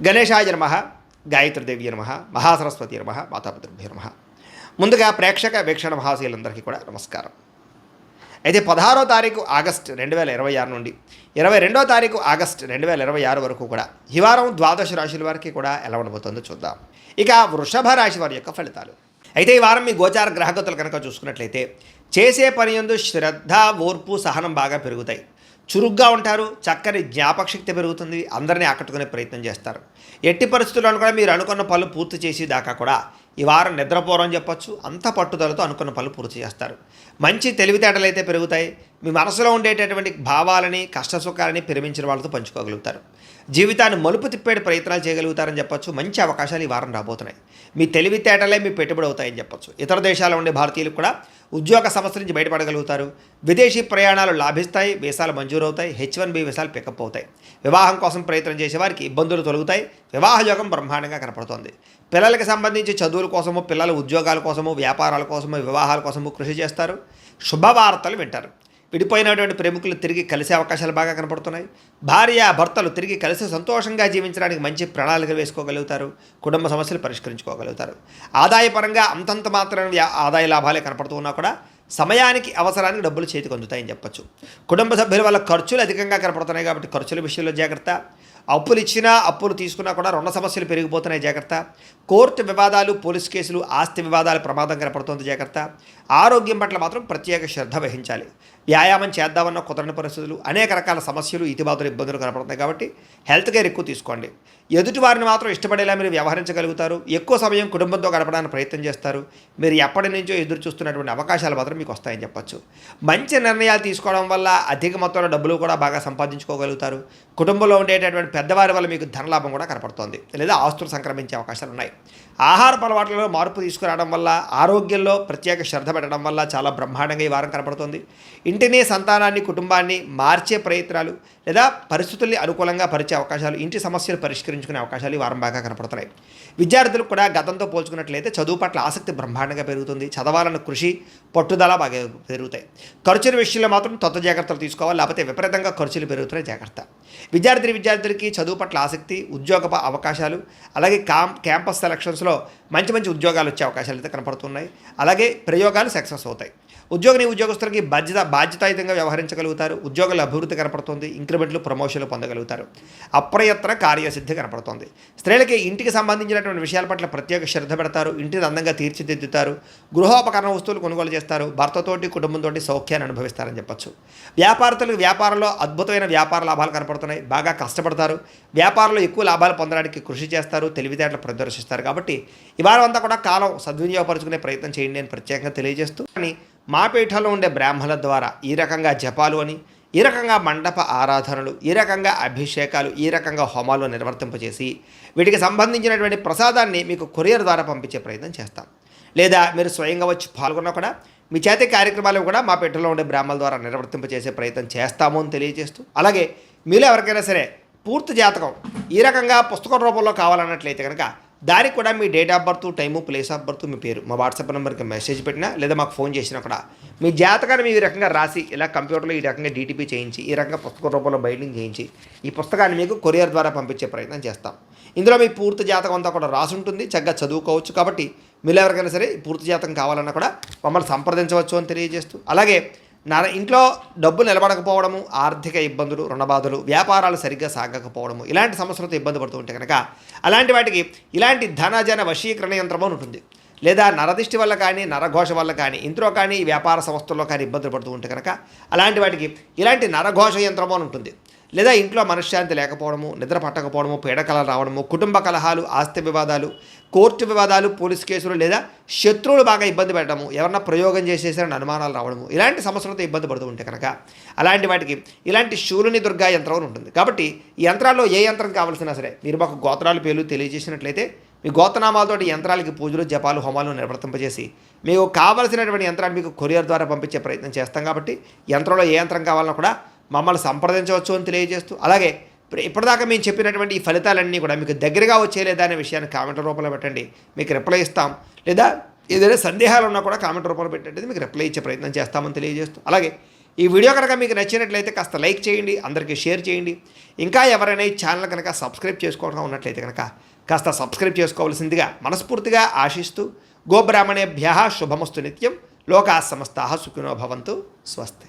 గణేశాయ నమః, గాయత్రీదేవి నమః, మహాసరస్వతి నమః, మాతాపితృభ్యో నమః. ముందుగా ప్రేక్షక వీక్షణ మహాశీలందరికీ కూడా నమస్కారం. అయితే 16వ తారీఖు ఆగస్టు 2026 నుండి 22వ తారీఖు ఆగస్టు 2026 వరకు కూడా ఈ వారం ద్వాదశ రాశుల వారికి కూడా ఎలా ఉండబోతుందో చూద్దాం. ఇక వృషభ రాశి వారి యొక్క ఫలితాలు. అయితే ఈ వారం మీ గోచార గ్రహగతులు కనుక చూసుకున్నట్లయితే చేసే పని యందు శ్రద్ధ, ఓర్పు, సహనం బాగా పెరుగుతాయి. చురుగ్గా ఉంటారు, చక్కని జ్ఞాపకశక్తి పెరుగుతుంది, అందరినీ ఆకట్టుకునే ప్రయత్నం చేస్తారు. ఎట్టి పరిస్థితుల్లో కూడా మీరు అనుకున్న పనులు పూర్తి చేసి దాకా కూడా ఈ వారం నిద్రపోరని చెప్పొచ్చు. అంత పట్టుదలతో అనుకున్న పనులు పూర్తి చేస్తారు. మంచి తెలివితేటలు అయితే పెరుగుతాయి. మీ మనసులో ఉండేటటువంటి భావాలని, కష్టసుఖాలని ప్రేమించిన వాళ్ళతో పంచుకోగలుగుతారు. జీవితాన్ని మలుపు తిప్పేటి ప్రయత్నాలు చేయగలుగుతారని చెప్పొచ్చు. మంచి అవకాశాలు ఈ వారం రాబోతున్నాయి. మీ తెలివితేటలే మీ పెట్టుబడి అవుతాయని చెప్పొచ్చు. ఇతర దేశాల్లో ఉండే భారతీయులకు కూడా ఉద్యోగ సమస్యల నుంచి బయటపడగలుగుతారు. విదేశీ ప్రయాణాలు లాభిస్తాయి, వీసాలు మంజూరవుతాయి, H1B వీసాలు పికప్ అవుతాయి. వివాహం కోసం ప్రయత్నం చేసేవారికి ఇబ్బందులు తొలగుతాయి. వివాహ యోగం బ్రహ్మాండంగా కనపడుతోంది. పిల్లలకి సంబంధించి చదువుల కోసము, పిల్లల ఉద్యోగాల కోసము, వ్యాపారాల కోసము, వివాహాల కోసము కృషి చేస్తారు. శుభవార్తలు వింటారు. విడిపోయినటువంటి ప్రేమికులు తిరిగి కలిసే అవకాశాలు బాగా కనపడుతున్నాయి. భార్య భర్తలు తిరిగి కలిసి సంతోషంగా జీవించడానికి మంచి ప్రణాళికలు వేసుకోగలుగుతారు. కుటుంబ సమస్యలు పరిష్కరించుకోగలుగుతారు. ఆదాయపరంగా అంతంత మాత్రమే ఆదాయ లాభాలే కనపడుతూ ఉన్నా కూడా సమయానికి అవసరానికి డబ్బులు చేతికి అందుతాయని చెప్పచ్చు. కుటుంబ సభ్యుల వల్ల ఖర్చులు అధికంగా కనపడుతున్నాయి కాబట్టి ఖర్చుల విషయంలో జాగ్రత్త. అప్పులు ఇచ్చినా అప్పులు తీసుకున్నా కూడా రుణ సమస్యలు పెరిగిపోతున్నాయి, జాగ్రత్త. కోర్టు వివాదాలు, పోలీస్ కేసులు, ఆస్తి వివాదాలు ప్రమాదం కనపడుతుంది, జాగ్రత్త. ఆరోగ్యం పట్ల మాత్రం ప్రత్యేక శ్రద్ధ వహించాలి. వ్యాయామం చేద్దామన్న కుదరని పరిస్థితులు, అనేక రకాల సమస్యలు, ఇతిబాధలు, ఇబ్బందులు కనపడుతున్నాయి కాబట్టి హెల్త్ కేర్ ఎక్కువ తీసుకోండి. ఎదుటి వారిని మాత్రం ఇష్టపడేలా మీరు వ్యవహరించగలుగుతారు. ఎక్కువ సమయం కుటుంబంతో గడపడానికి ప్రయత్నం చేస్తారు. మీరు ఎప్పటి నుంచో ఎదురు చూస్తున్నటువంటి అవకాశాలు మాత్రం మీకు వస్తాయని చెప్పచ్చు. మంచి నిర్ణయాలు తీసుకోవడం వల్ల అధిక మొత్తంలో డబ్బులు కూడా బాగా సంపాదించుకోగలుగుతారు. కుటుంబంలో ఉండేటటువంటి పెద్దవారి వల్ల మీకు ధనలాభం కూడా కనపడుతోంది, లేదా ఆస్తులు సంక్రమించే అవకాశాలు ఉన్నాయి. ఆహారపు అలవాట్లలో మార్పు తీసుకురావడం వల్ల, ఆరోగ్యంలో ప్రత్యేక శ్రద్ధ పెట్టడం వల్ల చాలా బ్రహ్మాండంగా ఈ వారం కనపడుతుంది. ఇంటిని, సంతానాన్ని, కుటుంబాన్ని మార్చే ప్రయత్నాలు లేదా పరిస్థితుల్ని అనుకూలంగా పరిచే అవకాశాలు, ఇంటి సమస్యలు పరిష్కరించుకునే అవకాశాలు ఈ వారం బాగా కనపడుతున్నాయి. విద్యార్థులకు కూడా గతంతో పోల్చుకున్నట్లయితే చదువు పట్ల ఆసక్తి బ్రహ్మాండంగా పెరుగుతుంది. చదవాలన్న కృషి, పట్టుదల బాగా పెరుగుతాయి. ఖర్చుల విషయంలో మాత్రం జాగ్రత్తలు తీసుకోవాలి, లేకపోతే విపరీతంగా ఖర్చులు పెరుగుతున్నాయి, జాగ్రత్త. విద్యార్థులకి చదువు పట్ల ఆసక్తి, ఉద్యోగ అవకాశాలు, అలాగే క్యాంపస్ సెలక్షన్స్లో మంచి మంచి ఉద్యోగాలు వచ్చే అవకాశాలు అయితే కనపడుతున్నాయి. అలాగే ప్రయోగాలు సక్సెస్ అవుతాయి. ఉద్యోగస్తులకి బాధ్యతాయుతంగా వ్యవహరించగలుగుతారు. ఉద్యోగాల అభివృద్ధి కనపడుతుంది. ఇంక్రిమెంట్లు, ప్రమోషన్లు పొందగలుగుతారు. అప్రయత్న కార్యసిద్ధి కనపడుతుంది. స్త్రీలకి ఇంటికి సంబంధించినటువంటి విషయాల పట్ల ప్రత్యేక శ్రద్ధ పెడతారు. ఇంటిని అందంగా తీర్చిదిద్దుతారు. గృహోపకరణ వస్తువులు కొనుగోలు చేస్తారు. భర్తతోటి, కుటుంబంతో సౌఖ్యాన్ని అనుభవిస్తారని చెప్పచ్చు. వ్యాపారస్తులకు వ్యాపారంలో అద్భుతమైన వ్యాపార లాభాలు కనపడుతున్నాయి. బాగా కష్టపడతారు. వ్యాపారంలో ఎక్కువ లాభాలు పొందడానికి కృషి చేస్తారు. తెలివితేటలు ప్రదర్శిస్తారు. కాబట్టి ఈ వారం అంతా కూడా కాలం సద్వినియోగపరుచుకునే ప్రయత్నం చేయండి అని ప్రత్యేకంగా తెలియజేస్తూ, కానీ మా పీఠంలో ఉండే బ్రాహ్మణుల ద్వారా ఈ రకంగా జపాలు అని, ఈ రకంగా మండప ఆరాధనలు, ఈ రకంగా అభిషేకాలు, ఈ రకంగా హోమాలు నిర్వర్తింపజేసి వీటికి సంబంధించినటువంటి ప్రసాదాన్ని మీకు కొరియర్ ద్వారా పంపించే ప్రయత్నం చేస్తాం. లేదా మీరు స్వయంగా వచ్చి పాల్గొన్నా కూడా మీ చేతి కార్యక్రమాలు కూడా మా పీఠంలో ఉండే బ్రాహ్మణుల ద్వారా నిర్వర్తింపజేసే ప్రయత్నం చేస్తాము అని తెలియజేస్తూ, అలాగే మీలో ఎవరికైనా సరే పూర్తి జాతకం ఈ రకంగా పుస్తకం రూపంలో కావాలన్నట్లయితే కనుక దానికి కూడా మీ date of birth, time, place of birth, మీ పేరు మా వాట్సాప్ నెంబర్కి మెసేజ్ పెట్టినా లేదా మాకు ఫోన్ చేసినా కూడా మీ జాతకాన్ని మీ ఈ రకంగా రాసి ఇలా కంప్యూటర్లో ఈ రకంగా DTP చేయించి, ఈ రకంగా పుస్తక రూపంలో బైండింగ్ చేయించి ఈ పుస్తకాన్ని మీకు కొరియర్ ద్వారా పంపించే ప్రయత్నం చేస్తాం. ఇందులో మీ పూర్తి జాతకం అంతా కూడా రాసి ఉంటుంది. చక్కగా చదువుకోవచ్చు. కాబట్టి మీరు ఎవరికైనా సరే పూర్తి జాతకం కావాలన్నా కూడా మమ్మల్ని సంప్రదించవచ్చు అని తెలియజేస్తూ, అలాగే ఇంట్లో డబ్బు నిలబడకపోవడము, ఆర్థిక ఇబ్బందులు, రుణబాధలు, వ్యాపారాలు సరిగ్గా సాగకపోవడము, ఇలాంటి సమస్యలతో ఇబ్బంది పడుతూ ఉంటే కనుక అలాంటి వాటికి ఇలాంటి ధనజన వశీకరణ యంత్రం అని ఉంటుంది. లేదా నరదిష్టి వల్ల కానీ, నరఘోష వల్ల కానీ, ఇంట్లో కానీ, వ్యాపార సంస్థల్లో కానీ ఇబ్బందులు పడుతూ ఉంటే కనుక అలాంటి వాటికి ఇలాంటి నరఘోష యంత్రం అని ఉంటుంది. లేదా ఇంట్లో మనశ్శాంతి లేకపోవడము, నిద్ర పట్టకపోవడము, పీడకలలు రావడము, కుటుంబ కలహాలు, ఆస్తి వివాదాలు, కోర్టు వివాదాలు, పోలీస్ కేసులు, లేదా శత్రువులు బాగా ఇబ్బంది పెట్టడము, ఎవరన్నా ప్రయోగం చేసేసారని అనుమానాలు రావడము, ఇలాంటి సమస్యలతో ఇబ్బంది పడుతూ ఉంటే కనుక అలాంటి వాటికి ఇలాంటి శూలుని దుర్గా యంత్రం అని ఉంటుంది. కాబట్టి ఈ యంత్రాల్లో ఏ యంత్రం కావాల్సినా సరే మీరు మాకు గోత్రాలు, పేర్లు తెలియజేసినట్లయితే మీ గోత్రనామాలతోటి యంత్రాలకి పూజలు, జపాలు, హోమాలు నిర్వర్తింపజేసి మీకు కావలసినటువంటి యంత్రాన్ని మీకు కొరియర్ ద్వారా పంపించే ప్రయత్నం చేస్తాం. కాబట్టి యంత్రంలో ఏ యంత్రం కావాలన్నా కూడా మమ్మల్ని సంప్రదించవచ్చు అని తెలియజేస్తూ, అలాగే ఇప్పటిదాకా మేము చెప్పినటువంటి ఈ ఫలితాలన్నీ కూడా మీకు దగ్గరగా వచ్చేలేదా అనే విషయాన్ని కామెంట్ రూపంలో పెట్టండి, మీకు రిప్లై ఇస్తాం. లేదా ఏదైనా సందేహాలు ఉన్నా కూడా కామెంట్ రూపంలో పెట్టండి, మీకు రిప్లై ఇచ్చే ప్రయత్నం చేస్తామని తెలియజేస్తూ, అలాగే ఈ వీడియో కనుక మీకు నచ్చినట్లయితే కాస్త లైక్ చేయండి, అందరికీ షేర్ చేయండి. ఇంకా ఎవరైనా ఈ ఛానల్ కనుక సబ్స్క్రైబ్ చేసుకోవడం ఉన్నట్లయితే కనుక కాస్త సబ్స్క్రైబ్ చేసుకోవాల్సిందిగా మనస్ఫూర్తిగా ఆశిస్తూ గోబ్రాహ్మణేభ్యः శుభమస్తు నిత్యం. లోకాः సమస్తాः సుఖినో భవంతు. స్వస్తి.